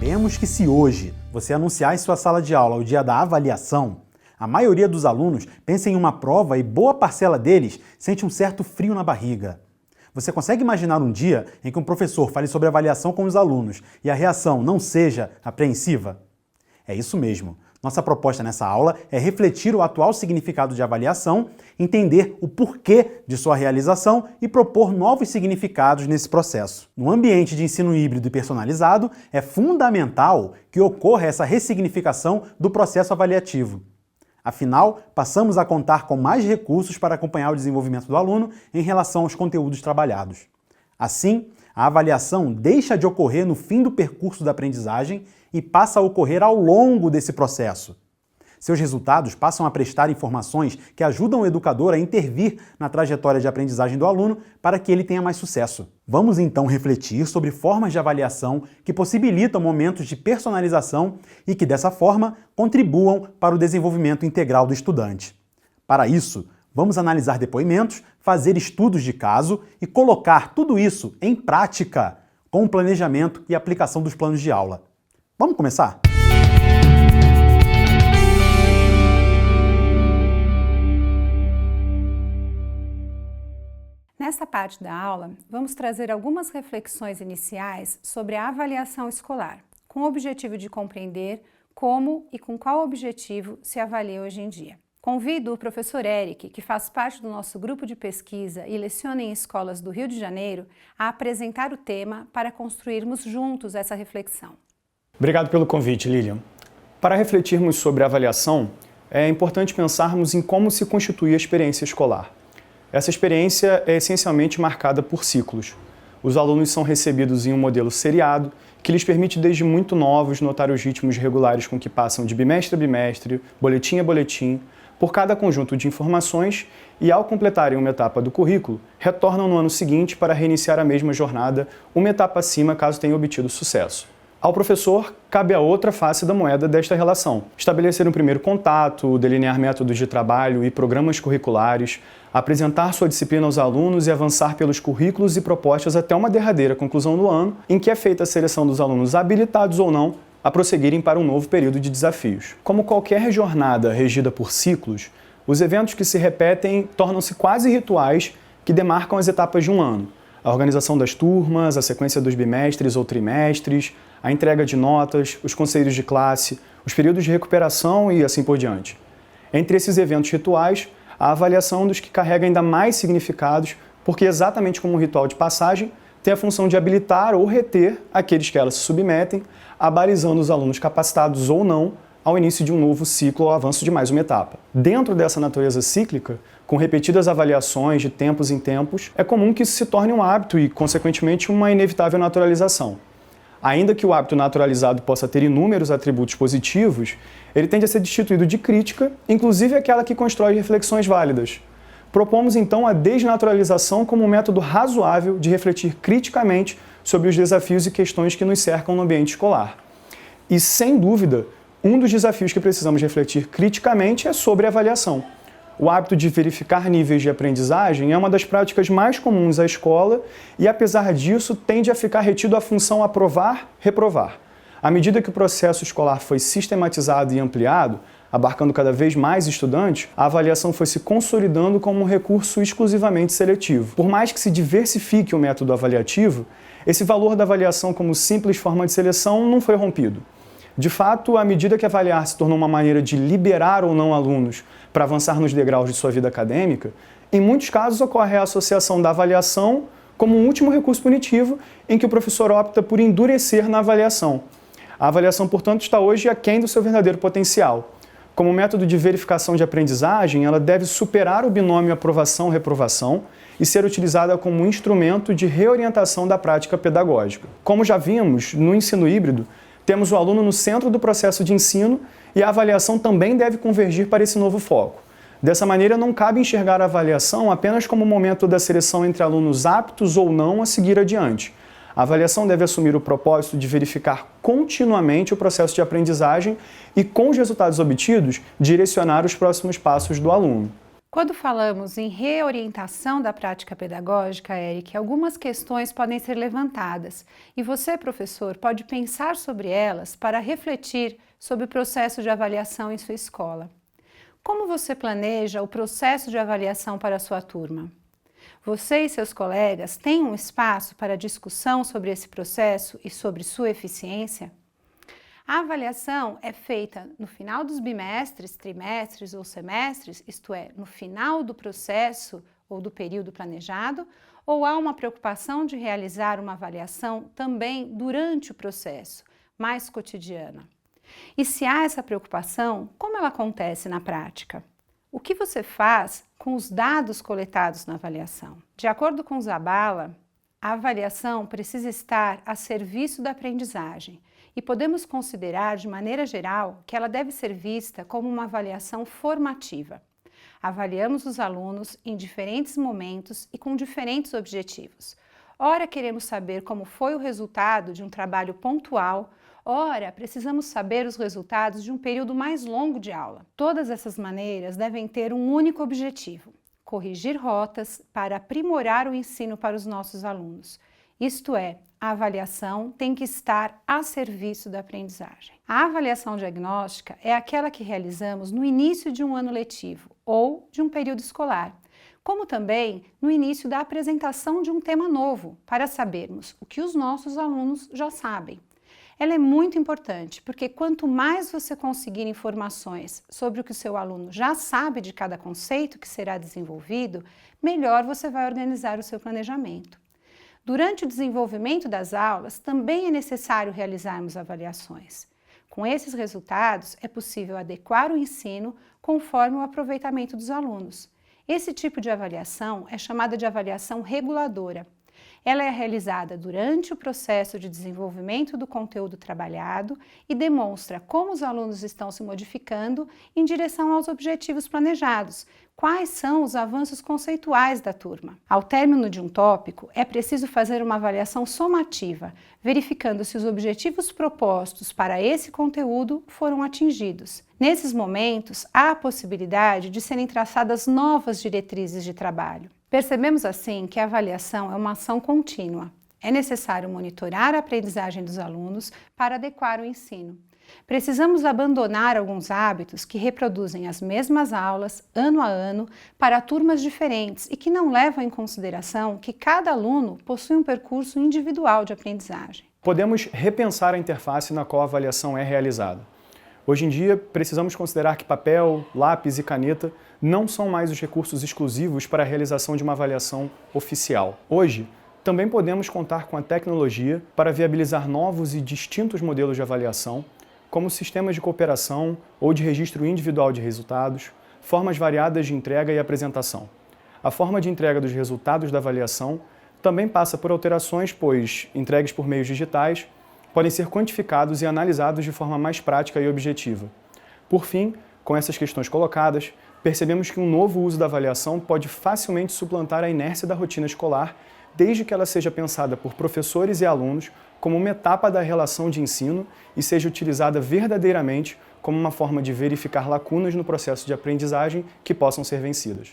Sabemos que se hoje você anunciar em sua sala de aula o dia da avaliação, a maioria dos alunos pensa em uma prova e boa parcela deles sente um certo frio na barriga. Você consegue imaginar um dia em que um professor fale sobre avaliação com os alunos e a reação não seja apreensiva? É isso mesmo. Nossa proposta nessa aula é refletir o atual significado de avaliação, entender o porquê de sua realização e propor novos significados nesse processo. No ambiente de ensino híbrido e personalizado, é fundamental que ocorra essa ressignificação do processo avaliativo. Afinal, passamos a contar com mais recursos para acompanhar o desenvolvimento do aluno em relação aos conteúdos trabalhados. Assim, a avaliação deixa de ocorrer no fim do percurso da aprendizagem e passa a ocorrer ao longo desse processo. Seus resultados passam a prestar informações que ajudam o educador a intervir na trajetória de aprendizagem do aluno para que ele tenha mais sucesso. Vamos então refletir sobre formas de avaliação que possibilitam momentos de personalização e que, dessa forma, contribuam para o desenvolvimento integral do estudante. Para isso, vamos analisar depoimentos, fazer estudos de caso e colocar tudo isso em prática com o planejamento e aplicação dos planos de aula. Vamos começar? Nesta parte da aula, vamos trazer algumas reflexões iniciais sobre a avaliação escolar, com o objetivo de compreender como e com qual objetivo se avalia hoje em dia. Convido o professor Eric, que faz parte do nosso grupo de pesquisa e leciona em escolas do Rio de Janeiro, a apresentar o tema para construirmos juntos essa reflexão. Obrigado pelo convite, Lilian. Para refletirmos sobre a avaliação, é importante pensarmos em como se constitui a experiência escolar. Essa experiência é essencialmente marcada por ciclos. Os alunos são recebidos em um modelo seriado, que lhes permite desde muito novos notar os ritmos regulares com que passam de bimestre a bimestre, boletim a boletim, por cada conjunto de informações e, ao completarem uma etapa do currículo, retornam no ano seguinte para reiniciar a mesma jornada, uma etapa acima caso tenham obtido sucesso. Ao professor, cabe a outra face da moeda desta relação: estabelecer um primeiro contato, delinear métodos de trabalho e programas curriculares, apresentar sua disciplina aos alunos e avançar pelos currículos e propostas até uma derradeira conclusão do ano, em que é feita a seleção dos alunos habilitados ou não a prosseguirem para um novo período de desafios. Como qualquer jornada regida por ciclos, os eventos que se repetem tornam-se quase rituais que demarcam as etapas de um ano. A organização das turmas, a sequência dos bimestres ou trimestres, a entrega de notas, os conselhos de classe, os períodos de recuperação e assim por diante. Entre esses eventos rituais, a avaliação dos que carrega ainda mais significados, porque exatamente como um ritual de passagem, tem a função de habilitar ou reter aqueles que elas se submetem, abalizando os alunos capacitados ou não ao início de um novo ciclo ou avanço de mais uma etapa. Dentro dessa natureza cíclica, com repetidas avaliações de tempos em tempos, é comum que isso se torne um hábito e, consequentemente, uma inevitável naturalização. Ainda que o hábito naturalizado possa ter inúmeros atributos positivos, ele tende a ser destituído de crítica, inclusive aquela que constrói reflexões válidas. Propomos então a desnaturalização como um método razoável de refletir criticamente sobre os desafios e questões que nos cercam no ambiente escolar. E, sem dúvida, um dos desafios que precisamos refletir criticamente é sobre a avaliação. O hábito de verificar níveis de aprendizagem é uma das práticas mais comuns à escola e, apesar disso, tende a ficar retido à função aprovar-reprovar. À medida que o processo escolar foi sistematizado e ampliado, abarcando cada vez mais estudantes, a avaliação foi se consolidando como um recurso exclusivamente seletivo. Por mais que se diversifique o método avaliativo, esse valor da avaliação como simples forma de seleção não foi rompido. De fato, à medida que avaliar se tornou uma maneira de liberar ou não alunos para avançar nos degraus de sua vida acadêmica, em muitos casos ocorre a associação da avaliação como um último recurso punitivo em que o professor opta por endurecer na avaliação. A avaliação, portanto, está hoje aquém do seu verdadeiro potencial. Como método de verificação de aprendizagem, ela deve superar o binômio aprovação-reprovação e ser utilizada como um instrumento de reorientação da prática pedagógica. Como já vimos, no ensino híbrido, temos o aluno no centro do processo de ensino e a avaliação também deve convergir para esse novo foco. Dessa maneira, não cabe enxergar a avaliação apenas como um momento da seleção entre alunos aptos ou não a seguir adiante. A avaliação deve assumir o propósito de verificar continuamente o processo de aprendizagem e, com os resultados obtidos, direcionar os próximos passos do aluno. Quando falamos em reorientação da prática pedagógica, Eric, algumas questões podem ser levantadas e você, professor, pode pensar sobre elas para refletir sobre o processo de avaliação em sua escola. Como você planeja o processo de avaliação para a sua turma? Você e seus colegas têm um espaço para discussão sobre esse processo e sobre sua eficiência? A avaliação é feita no final dos bimestres, trimestres ou semestres, isto é, no final do processo ou do período planejado, ou há uma preocupação de realizar uma avaliação também durante o processo, mais cotidiana? E se há essa preocupação, como ela acontece na prática? O que você faz com os dados coletados na avaliação? De acordo com Zabala, a avaliação precisa estar a serviço da aprendizagem e podemos considerar, de maneira geral, que ela deve ser vista como uma avaliação formativa. Avaliamos os alunos em diferentes momentos e com diferentes objetivos. Ora, queremos saber como foi o resultado de um trabalho pontual, ora, precisamos saber os resultados de um período mais longo de aula. Todas essas maneiras devem ter um único objetivo: corrigir rotas para aprimorar o ensino para os nossos alunos. Isto é, a avaliação tem que estar a serviço da aprendizagem. A avaliação diagnóstica é aquela que realizamos no início de um ano letivo ou de um período escolar, como também no início da apresentação de um tema novo, para sabermos o que os nossos alunos já sabem. Ela é muito importante, porque quanto mais você conseguir informações sobre o que o seu aluno já sabe de cada conceito que será desenvolvido, melhor você vai organizar o seu planejamento. Durante o desenvolvimento das aulas, também é necessário realizarmos avaliações. Com esses resultados, é possível adequar o ensino conforme o aproveitamento dos alunos. Esse tipo de avaliação é chamada de avaliação reguladora. Ela é realizada durante o processo de desenvolvimento do conteúdo trabalhado e demonstra como os alunos estão se modificando em direção aos objetivos planejados, quais são os avanços conceituais da turma. Ao término de um tópico, é preciso fazer uma avaliação somativa, verificando se os objetivos propostos para esse conteúdo foram atingidos. Nesses momentos, há a possibilidade de serem traçadas novas diretrizes de trabalho. Percebemos assim que a avaliação é uma ação contínua. É necessário monitorar a aprendizagem dos alunos para adequar o ensino. Precisamos abandonar alguns hábitos que reproduzem as mesmas aulas, ano a ano, para turmas diferentes e que não levam em consideração que cada aluno possui um percurso individual de aprendizagem. Podemos repensar a interface na qual a avaliação é realizada. Hoje em dia, precisamos considerar que papel, lápis e caneta não são mais os recursos exclusivos para a realização de uma avaliação oficial. Hoje, também podemos contar com a tecnologia para viabilizar novos e distintos modelos de avaliação, como sistemas de cooperação ou de registro individual de resultados, formas variadas de entrega e apresentação. A forma de entrega dos resultados da avaliação também passa por alterações, pois, entregues por meios digitais, podem ser quantificados e analisados de forma mais prática e objetiva. Por fim, com essas questões colocadas, percebemos que um novo uso da avaliação pode facilmente suplantar a inércia da rotina escolar, desde que ela seja pensada por professores e alunos como uma etapa da relação de ensino e seja utilizada verdadeiramente como uma forma de verificar lacunas no processo de aprendizagem que possam ser vencidas.